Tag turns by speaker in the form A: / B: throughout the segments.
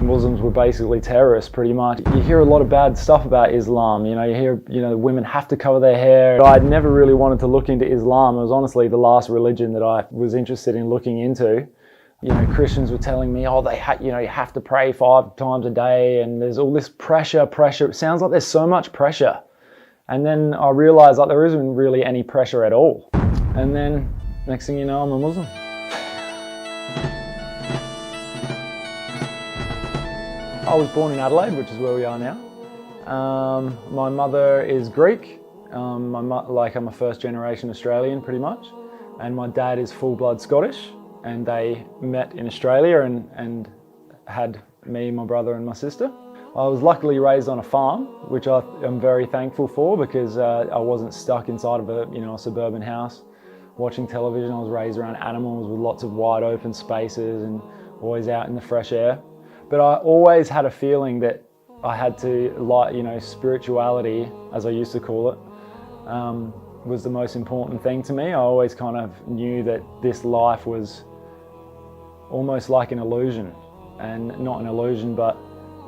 A: Muslims were basically terrorists, pretty much. You hear a lot of bad stuff about Islam. You hear, women have to cover their hair. I'd never really wanted to look into Islam. It was honestly the last religion that I was interested in looking into. Christians were telling me, you have to pray 5 times a day, and there's all this pressure. It sounds like there's so much pressure. And then I realized there isn't really any pressure at all. And then next thing you know, I'm a Muslim. I was born in Adelaide, which is where we are now. My mother is Greek. I'm a first generation Australian pretty much. And my dad is full blood Scottish. And they met in Australia and had me, my brother and my sister. I was luckily raised on a farm, which I'm very thankful for, because I wasn't stuck inside of a suburban house watching television. I was raised around animals with lots of wide open spaces and always out in the fresh air. But I always had a feeling that I had to, spirituality, as I used to call it, was the most important thing to me. I always kind of knew that this life was almost like an illusion, and not an illusion, but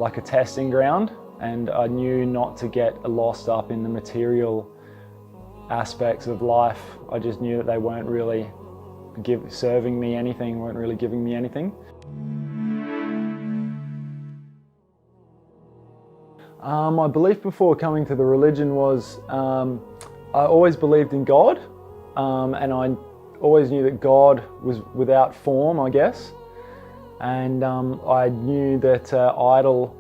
A: like a testing ground. And I knew not to get lost up in the material aspects of life. I just knew that they weren't really serving me anything, weren't really giving me anything. My belief before coming to the religion was I always believed in God, and I always knew that God was without form, I guess. And I knew that idol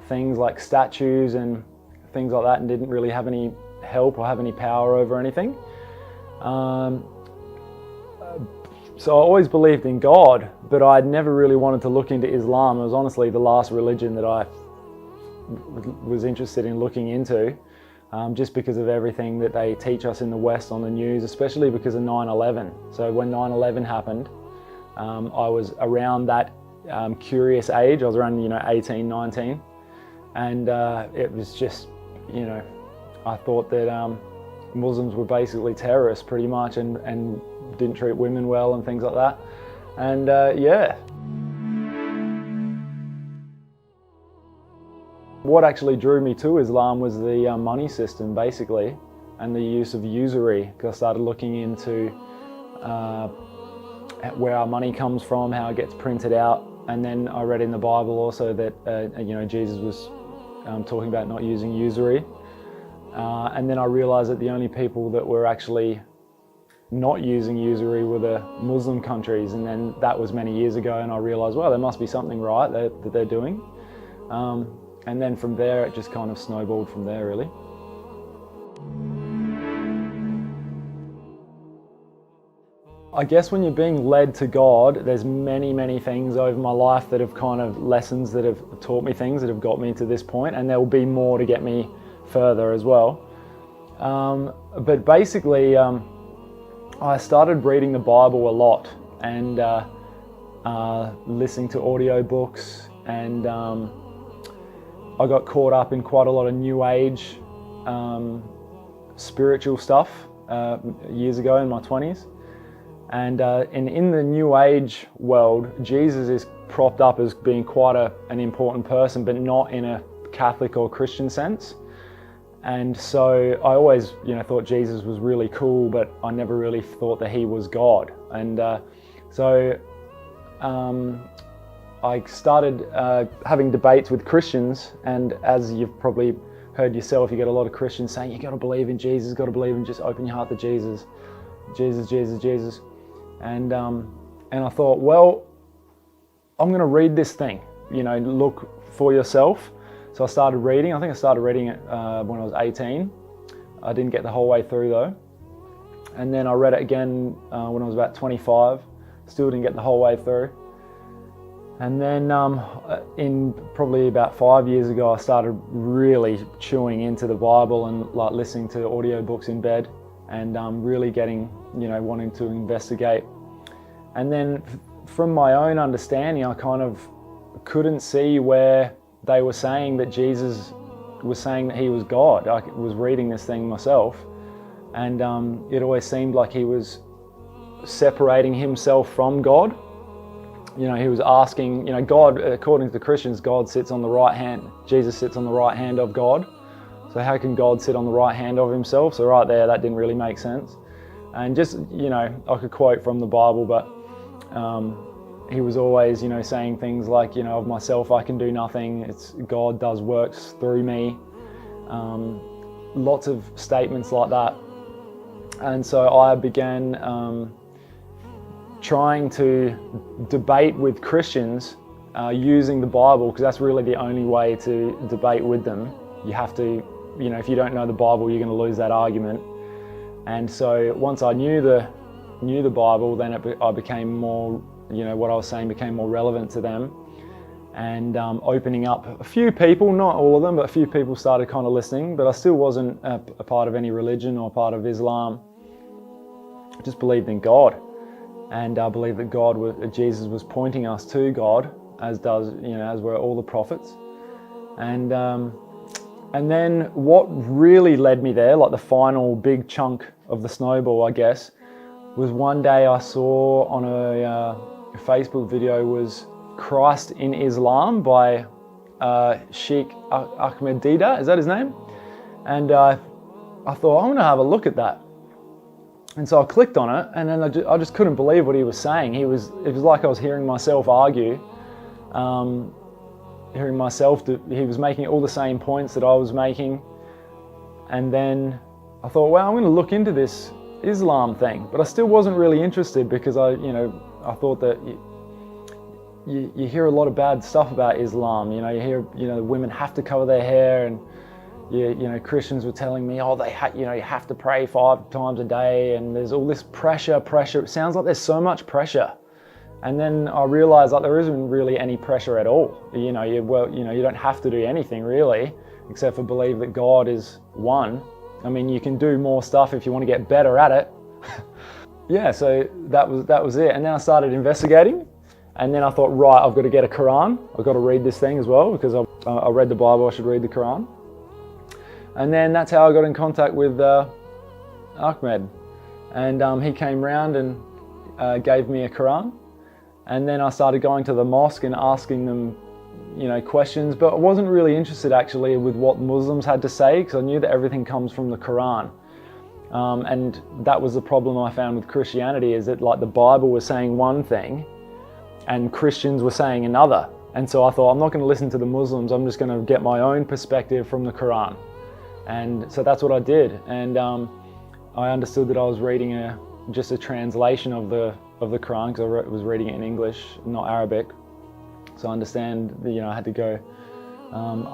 A: things like statues and things like that didn't really have any help or have any power over anything. So I always believed in God, but I'd never really wanted to look into Islam. It was honestly the last religion that I was interested in looking into, just because of everything that they teach us in the West on the news, especially because of 9/11. So when 9/11 happened, I was around that curious age. I was around 18, 19, and it was just, I thought that Muslims were basically terrorists pretty much, and didn't treat women well and things like that. And yeah. What actually drew me to Islam was the money system, basically, and the use of usury, because I started looking into where our money comes from, how it gets printed out. And then I read in the Bible also that Jesus was talking about not using usury. And then I realized that the only people that were actually not using usury were the Muslim countries. And then that was many years ago, and I realized, well, there must be something right that they're doing. And then from there, it just kind of snowballed from there, really. I guess when you're being led to God, there's many, many things over my life that have kind of lessons that have taught me things that have got me to this point, and there will be more to get me further as well. But basically, I started reading the Bible a lot, and listening to audiobooks, and I got caught up in quite a lot of New Age spiritual stuff years ago in my 20s. And in the New Age world, Jesus is propped up as being quite an important person, but not in a Catholic or Christian sense. And so I always thought Jesus was really cool, but I never really thought that he was God. And so I started having debates with Christians, and as you've probably heard yourself, you get a lot of Christians saying, you got to believe in Jesus, got to believe in, just open your heart to Jesus, Jesus, Jesus, Jesus. And I thought, well, I'm going to read this thing, look for yourself. So I started reading. I think I started reading it when I was 18. I didn't get the whole way through though. And then I read it again when I was about 25. Still didn't get the whole way through. And then in probably about 5 years ago, I started really chewing into the Bible and like listening to audiobooks in bed, and really getting, wanting to investigate. And then from my own understanding, I kind of couldn't see where they were saying that Jesus was saying that he was God. I was reading this thing myself, and it always seemed like he was separating himself from God. he was asking, God, according to the Christians, God sits on the right hand. Jesus sits on the right hand of God. So how can God sit on the right hand of himself? So right there, that didn't really make sense. And just, I could quote from the Bible, but he was always, saying things like, of myself I can do nothing. It's God does works through me. Lots of statements like that. And so I began trying to debate with Christians using the Bible, because that's really the only way to debate with them. You have to, if you don't know the Bible, you're going to lose that argument. And so once I knew the Bible, then I became more, what I was saying became more relevant to them. And opening up a few people, not all of them, but a few people started kind of listening. But I still wasn't a part of any religion or part of Islam. I just believed in God. And I believe that Jesus was pointing us to God, as were all the prophets. And then what really led me there, like the final big chunk of the snowball, I guess, was one day I saw on a Facebook video was Christ in Islam by Sheikh Ahmed Dida, is that his name? And I thought, I want to have a look at that. And so I clicked on it, and then I just couldn't believe what he was saying. It was like I was hearing myself argue, he was making all the same points that I was making. And then I thought, well, I'm going to look into this Islam thing, but I still wasn't really interested, because I thought that you hear a lot of bad stuff about Islam. You hear, women have to cover their hair, and Christians were telling me, you have to pray 5 times a day, and there's all this pressure. It sounds like there's so much pressure. And then I realized that there isn't really any pressure at all. You don't have to do anything really, except for believe that God is one. I mean, you can do more stuff if you want to get better at it. Yeah, so that was it. And then I started investigating, and then I thought, right, I've got to get a Quran. I've got to read this thing as well, because I read the Bible, I should read the Quran. And then that's how I got in contact with Ahmed. And he came round and gave me a Quran. And then I started going to the mosque and asking them, questions. But I wasn't really interested actually with what Muslims had to say, because I knew that everything comes from the Quran. And that was the problem I found with Christianity, is that like the Bible was saying one thing and Christians were saying another. And so I thought, I'm not going to listen to the Muslims, I'm just going to get my own perspective from the Quran. And so that's what I did. And I understood that I was reading just a translation of the Quran, because I was reading it in English, not Arabic. So I understand that, I had to go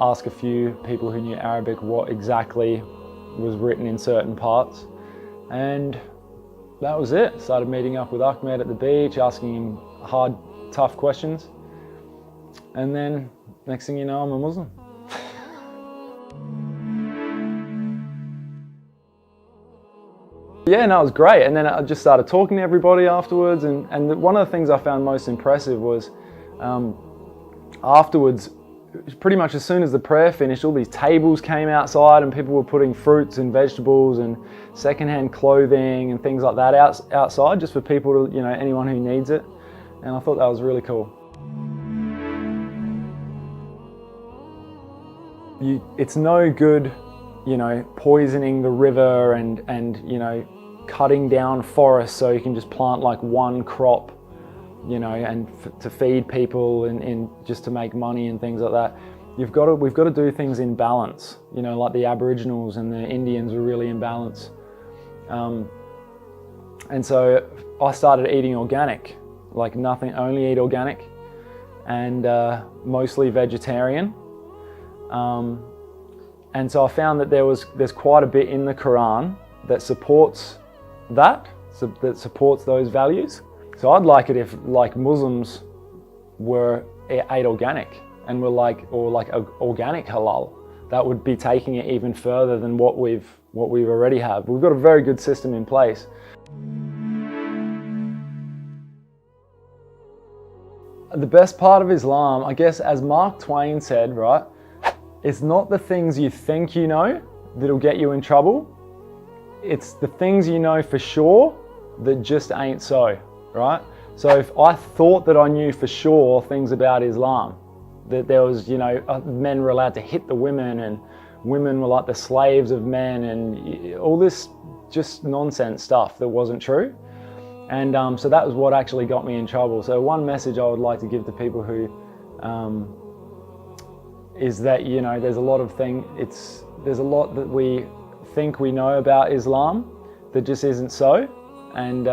A: ask a few people who knew Arabic what exactly was written in certain parts. And that was it. Started meeting up with Ahmed at the beach, asking him hard, tough questions. And then next thing you know, I'm a Muslim. Yeah, no, it was great. And then I just started talking to everybody afterwards. And one of the things I found most impressive was afterwards, pretty much as soon as the prayer finished, all these tables came outside and people were putting fruits and vegetables and secondhand clothing and things like that outside, just for people to, anyone who needs it. And I thought that was really cool. It's no good, poisoning the river and cutting down forests so you can just plant like one crop, and to feed people and just to make money and things like that. We've got to do things in balance, like the Aboriginals and the Indians were really in balance. And so I started eating organic, like nothing, only eat organic, and mostly vegetarian. And so I found that there's quite a bit in the Quran that supports that supports those values. So I'd like it if like Muslims ate organic and were like organic halal. That would be taking it even further than what we've already have. We've got a very good system in place. The best part of Islam, I guess, as Mark Twain said, right? It's not the things you think you know that'll get you in trouble. It's the things you know for sure that just ain't so, right? So if I thought that I knew for sure things about Islam, that there was, men were allowed to hit the women and women were like the slaves of men and all this just nonsense stuff that wasn't true. And so that was what actually got me in trouble. So one message I would like to give to people who is that, there's a lot that we think we know about Islam that just isn't so. And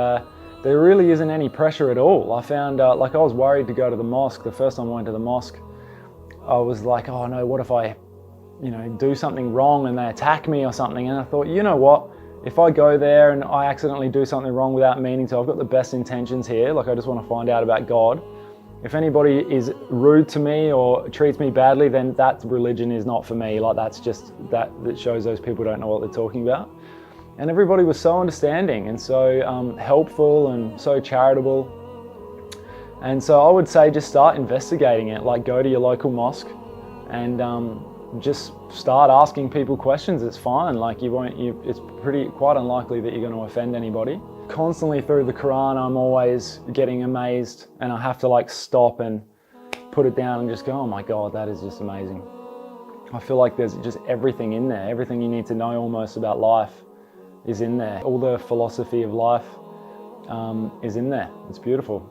A: there really isn't any pressure at all. I found, I was worried to go to the mosque. The first time I went to the mosque, I was like, oh no, what if I, do something wrong and they attack me or something? And I thought, you know what? If I go there and I accidentally do something wrong without meaning to, I've got the best intentions here. I just want to find out about God. If anybody is rude to me or treats me badly, then that religion is not for me. That's just, that shows those people don't know what they're talking about. And everybody was so understanding and so helpful and so charitable. And so I would say just start investigating it. Go to your local mosque and just start asking people questions. It's fine. It's quite unlikely that you're going to offend anybody. Constantly through the Quran, I'm always getting amazed, and I have to stop and put it down and just go, oh my God, that is just amazing. I feel like there's just everything in there. Everything you need to know almost about life is in there. All the philosophy of life is in there. It's beautiful.